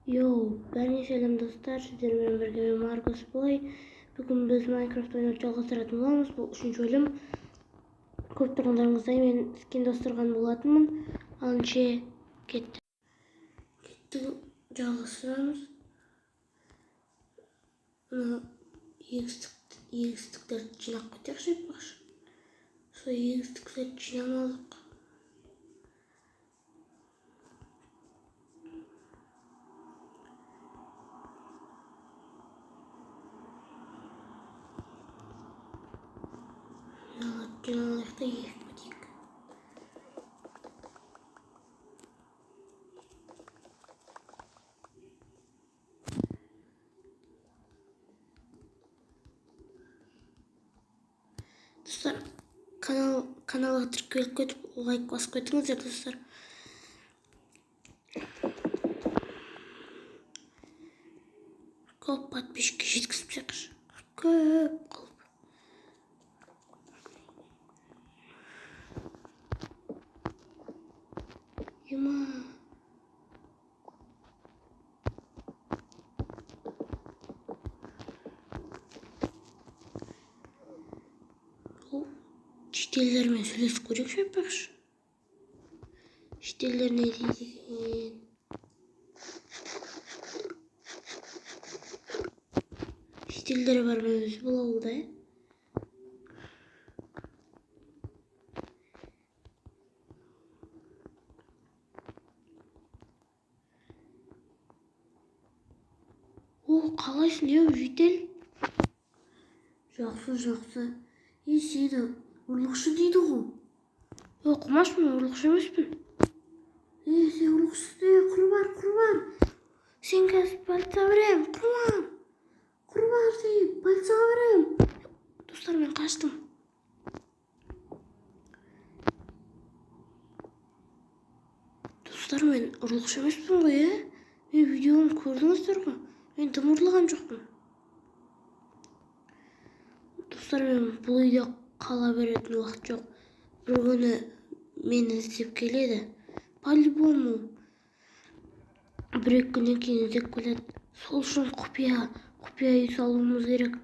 Йоу, бәріне сәлем достар, сіздермен бірге мен Маркус Плей. Бүгін біз Майнкрафт ойнауды жалғастыратын боламыз. Бұл 3-ші бөлім. Көп тұрғындарыңыздай мен скин достырған болатынмын. Алынше кетті. Жалғастырамыз. Егістіктерді жинап кетерші айтпақшы. Сол егістіктерді жинамадық. Жаңалықта егіп кетейік. Достар, каналға тіркеліп кетіп, лайк басып кетіңіздер достар. Көп подписчикке жеткізіп жатыр. Көп қылып. Ема. Шетелдермен сөйлесіп көрейікші айтпақшы. Шетелдер не дейді екен? Шетелдер бар ма өзі бұл ауылда? Қалайсың еу жүйдел? Жақсы. Сені ұрлықшы дейді ғой. Оқымашпын, ұрлықшы емеспін. Сен ұрлықшы, құрбар. Сен қазір полицияға берем, құрбар сен, полицияға берем. Достар, мен қаштым. Достар, мен ұрлықшы емеспін ғой, мен видеоны көрдіңіздер ғой. Мен тым ұрлаған жоқпын. Достар, мен бұл үйде қала беретін уақыт жоқ. Бір күні мені іздеп келеді. По-любому. Бір-екі күннен кейін іздеп келеді. Сол үшін құпия үй салуымыз керек.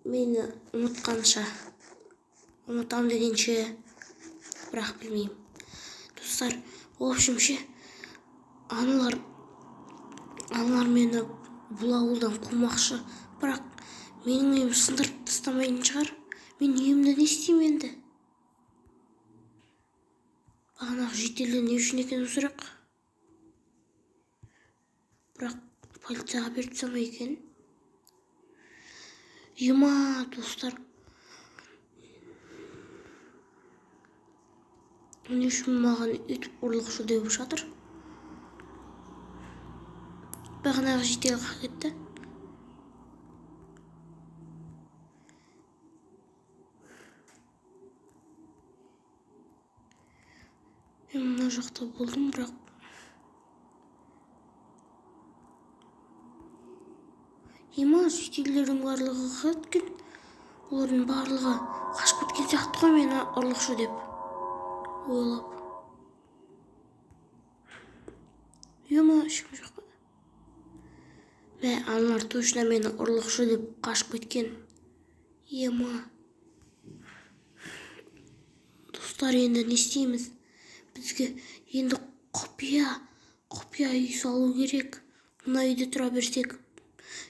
Мені ұмытқанша. Ұмытам дегенше, бірақ білмеймін. Достар, в общем-ше, аналар мені бұл ауылдан қумақшы, бірақ менің үйім сындырып тастамайтын шығар. Мен үйімді не істеймін енді? Бағанағы жетелі не үшін екен сұрақ? Бірақ полицияға беріп тастамай екен. Ема, достар. Не үшін маған үйтіп ұрлықшы деп жатыр? Бағанағы жетел қақ кетті. Мен мына жақта болдым, бірақ ема жетелердің барлығы кеткен. Олардың барлығы қашып кеткен сияқты ғой, мені ұрлықшы деп ойлап. Ема ешкім жоқ. Аналар точно мені ұрлықшы деп қашып кеткен. Ема. Достар, енді не істейміз? Бізге енді құпия үй салу керек. Мына үйде тұра берсек,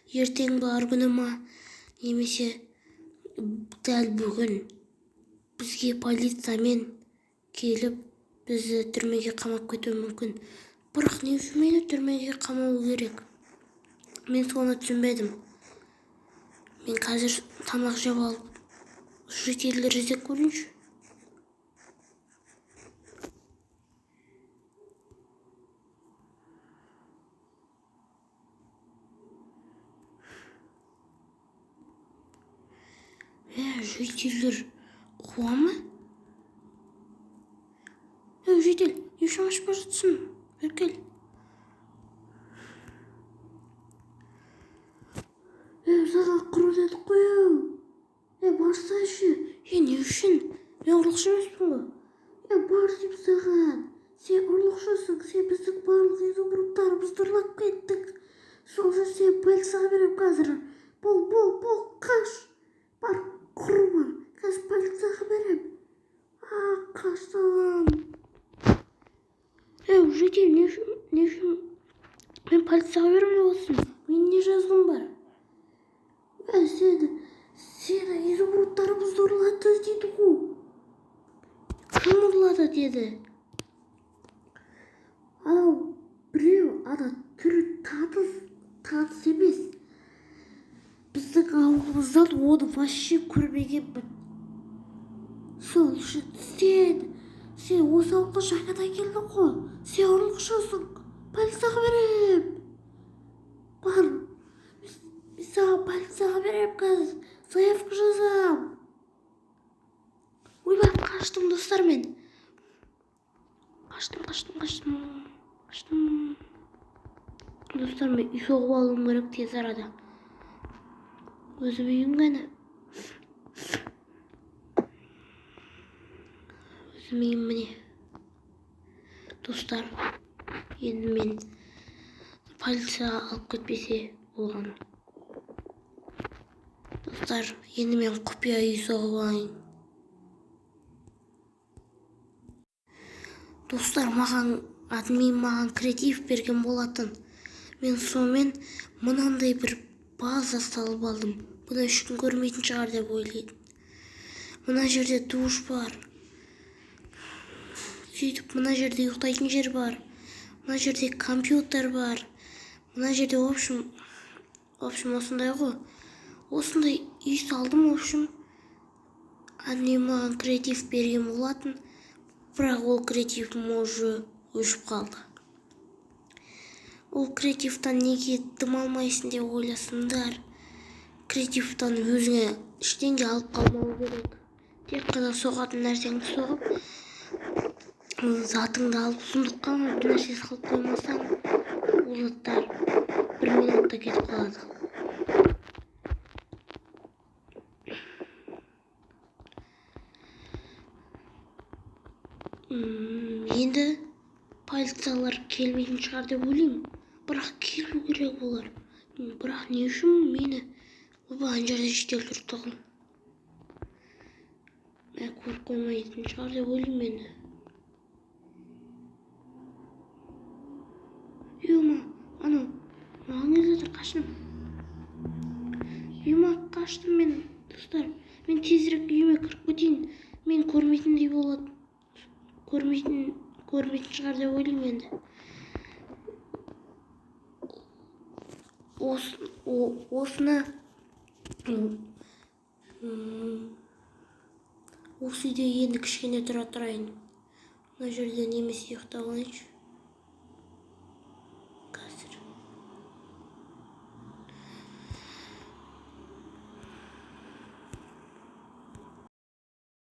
ертең бар күні ма, немесе дәл бүгін бізге полициямен келіп, бізді түрмеге қамап кетуі мүмкін. Бірақ не үшін мені түрмеге қамау керек? Мен соны түсінбедім. Мен қазір тамақ жеп алып, жетелдер іздеп көрейінші. Жетелдер қуа ма? Жетел, не үшін ашып жатсың? Бер кел. Саған құру дедік қой. Барсайшы. Не үшін? Мен ұрлықшы емеспін ғой. Бар деп саған. Сен ұрлықшысың. Сен біздің барлық үйді бұрыптарымызды ұрлап кеттік. Сол үшін сен полицияға берем қазір. Бол, қаш. Бар, құрыма. Қазір полицияға берем. Қаштым. Жеке, не үшін мен полицияға берем болсын? Мен не жазғым бар? Сені изумрудтарымызды ұрлады дейді ғой. Кім ұрлады деді? Анау біреу, түрі таныс емес. Біздің ауылымыздан оны вообще көрмегенмін. Сол үшін сен осы ауылға жаңадан келдің ғой. Сен ұрлықшысың. Полицияға берем. Бар, мен саған полицияға берем қазір. Заявка жазам. Ойбай, қаштым достар мен. Қаштым. Достар мен үй соғып алуым керек тез арада. Өзім үйім ғана. Өзім үйім міне. Достар, енді мен полицияға алып кетпесе болған. Достар, енді мен құпия үй соғып алайын. Достар, админ маған креатив берген болатын. Мен сонымен мынандай бір база салып алдым. Бұны ешкім көрмейтін шығар деп ойлаймын. Мына жерде душ бар. Сөйтіп, мына жерде ұйықтайтын жер бар. Мына жерде компьютер бар. Мына жерде, в общем, осындай ғой. Осындай үй салдым, в общем. Админ маған креатив берген болатын. Бірақ ол креативім уже өшіп қалды. Ол креативтан неге дым алмайсың деп ойласыңдар. Креативтан өзіңе ештеңе алып қалмау керек. Тек қана соғатын нәрсеңді соғып, затыңды алып сұмдыққа бір нәрсесі қалып қоймасаң, ол заттар 1 минутта кетіп қалады. Енді полициялар келмейтін шығар деп ойлаймын. Бірақ келу керек олар. Бірақ не үшін мені ана жерде шетел тұрды ғой. Көріп қоймайтын шығар деп ойлаймын енді. Анау, маған езді қаштым. Үйіме қаштым мен, достар. Мен тезірек үйіме кіріп кетейін. Мен көрмейтіндей болады. Көрмейтін шығар деп ойлаймын енді. Осы үйде енді кішкене тұра тұрайын. Мына жерде немесе ұйықтап алайыншы.